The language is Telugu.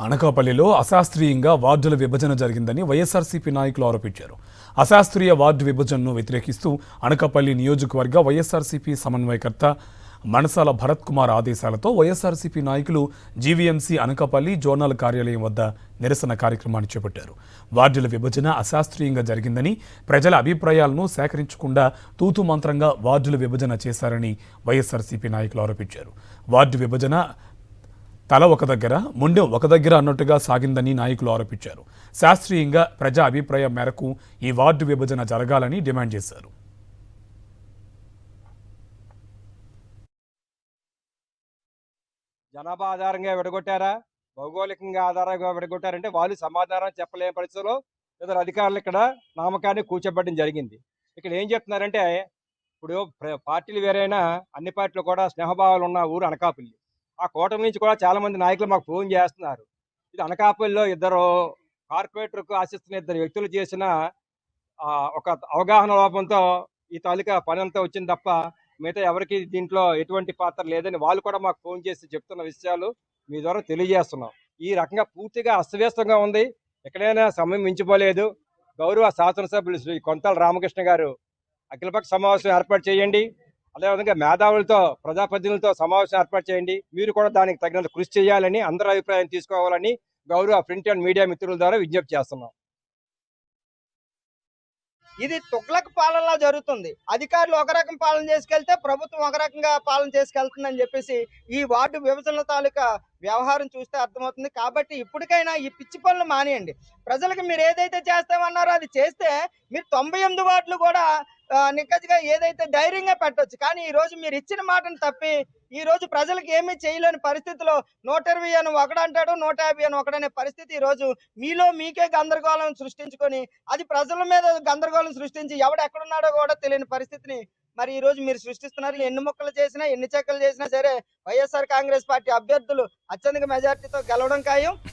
అనకాపల్లిలో అశాస్త్రీయంగా వార్డుల విభజన జరిగిందని వైఎస్ఆర్సీపీ నాయకులు ఆరోపించారు. అశాస్త్రీయ వార్డు విభజనను వ్యతిరేకిస్తూ అనకాపల్లి నియోజకవర్గ వైఎస్ఆర్సీపీ సమన్వయకర్త మణసాల భరత్ కుమార్ ఆదేశాలతో వైఎస్ఆర్సీపీ నాయకులు జీవీఎంసీ అనకాపల్లి జోనల్ కార్యాలయం వద్ద నిరసన కార్యక్రమాన్ని చేపట్టారు. వార్డుల విభజన అశాస్త్రీయంగా జరిగిందని, ప్రజల అభిప్రాయాలను సేకరించకుండా తూతు మంత్రంగా వార్డుల విభజన చేశారని వైఎస్ఆర్సీపీ నాయకులు ఆరోపించారు. వార్డు విభజన తల ఒక దగ్గర ముండెం ఒక దగ్గర అన్నట్టుగా సాగిందని నాయకులు ఆరోపించారు. శాస్త్రీయంగా ప్రజా అభిప్రాయం మేరకు ఈ వార్డు విభజన జరగాలని డిమాండ్ చేశారు. జనాభా ఆధారంగా విడగొట్టారా, భౌగోళికంగా ఆధారంగా విడగొట్టారంటే వాళ్ళు సమాధానం చెప్పలేని పరిస్థితుల్లో ఇద్దరు అధికారులు ఇక్కడ నామకాన్ని కూర్చోబెట్టడం జరిగింది. ఇక్కడ ఏం చెప్తున్నారంటే, ఇప్పుడు పార్టీలు వేరైనా అన్ని పార్టీలు కూడా స్నేహభావాలు ఉన్న ఊరు అనకాపల్లి. ఆ కూటమి నుంచి కూడా చాలా మంది నాయకులు మాకు ఫోన్ చేస్తున్నారు. ఇది అనకాపల్లిలో ఇద్దరు కార్పొరేటర్కు ఆశిస్తున్న ఇద్దరు వ్యక్తులు చేసిన ఒక అవగాహన లోపంతో ఈ తాలూకా పని అంతా వచ్చింది తప్ప మిగతా ఎవరికి దీంట్లో ఎటువంటి పాత్ర లేదని వాళ్ళు కూడా మాకు ఫోన్ చేసి చెప్తున్న విషయాలు మీ ద్వారా తెలియజేస్తున్నాం. ఈ రకంగా పూర్తిగా అస్తవ్యస్తంగా ఉంది. ఎక్కడైనా సమయం మించిపోలేదు. గౌరవ శాసనసభ్యులు శ్రీ కొంతల రామకృష్ణ గారు అఖిలపక్ష సమావేశం ఏర్పాటు చేయండి. అదేవిధంగా మేధావులతో, ప్రజాప్రతినిధులతో సమావేశం ఏర్పాటు చేయండి. మీరు కూడా దానికి తగినంత కృషి చేయాలని, అందరి అభిప్రాయం తీసుకోవాలని గౌరవ ప్రింట్ అండ్ మీడియా మిత్రుల ద్వారా విజ్ఞప్తి చేస్తున్నాం. ఇది తుగ్లక్ పాలనలా జరుగుతుంది. అధికారులు ఒక రకం పాలన చేసుకెళ్తే ప్రభుత్వం ఒక రకంగా పాలన చేసుకెళ్తుందని చెప్పేసి ఈ వార్డు విభజన తాలూకా వ్యవహారం చూస్తే అర్థమవుతుంది. కాబట్టి ఇప్పటికైనా ఈ పిచ్చి పనులు మానేయండి. ప్రజలకు మీరు ఏదైతే చేస్తామన్నారో అది చేస్తే మీరు 98 వార్డులు కూడా నిక్కచ్చిగా ఏదైతే ధైర్యంగా పెట్టొచ్చు. కానీ ఈ రోజు మీరు ఇచ్చిన మాటను తప్పి ఈ రోజు ప్రజలకు ఏమీ చేయలేని పరిస్థితిలో 120 అని ఒకడంటాడు, 150 అని ఒకడనే పరిస్థితి ఈ రోజు మీలో మీకే గందరగోళం సృష్టించుకొని అది ప్రజల మీద గందరగోళం సృష్టించి ఎవడు ఎక్కడున్నాడో కూడా తెలియని పరిస్థితిని మరి ఈ రోజు మీరు సృష్టిస్తున్నారు. ఎన్ని ముక్కలు చేసినా, ఎన్ని చెక్కలు చేసినా సరే వైఎస్ఆర్ కాంగ్రెస్ పార్టీ అభ్యర్థులు అత్యధిక మెజార్టీతో గెలవడం ఖాయం.